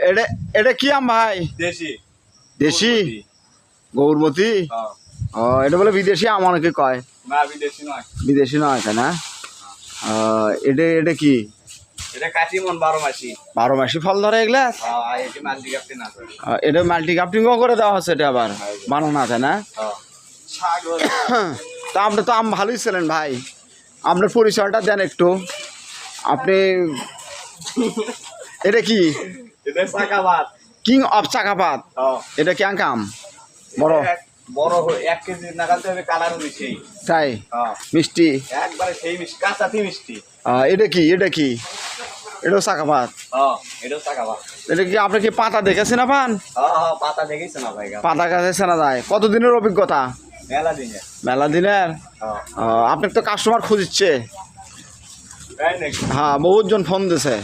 এটা এটা কি আম ভাই? দেশি দেশি গৌরমতি। এটা বলে বিদেশি আম অনেকে কয়। না বিদেশি নয়। বিদেশি নয় তাই না? এটা এটা কি? এটা কাটিমন 12 মাসি। 12 মাসি ফল ধরে এগুলা? এটি মাল্টি ক্যাপ্টেন আছে। এটা মাল্টি কাপটিংও করে দেওয়া হচ্ছে এটা আবার বানানো তাই না? তা আপনি তো আম ভালোই ছিলেন ভাই, আপনার পরিচয়টা দেন একটু। আপনি এটা কি? এটা চাকাবাদ। King of চাকাপাত। এটা কি আম বড়? বড় 1 কেজি নাগালতে হবে, কালার মিষ্টি। তাই মিষ্টি একবারে সেই মিষ্টি, কাঁচাতি মিষ্টি। এটা কি? এটা কি? এটাও চাকাপাত? এটাও চাকাবাদ। এটা কি আপনি কি পাতা দেখেছেন আপান? পাতা দেখেছ না ভাই? পাতা গাছে চেনা যায়। কতদিনের অভিজ্ঞতা? মেলা দিনে। মেলা দিনের। আপনার তো কাস্টমার খুঁজছে। তাই নাকি? হ্যাঁ, বহুতজন ফোন দিছে।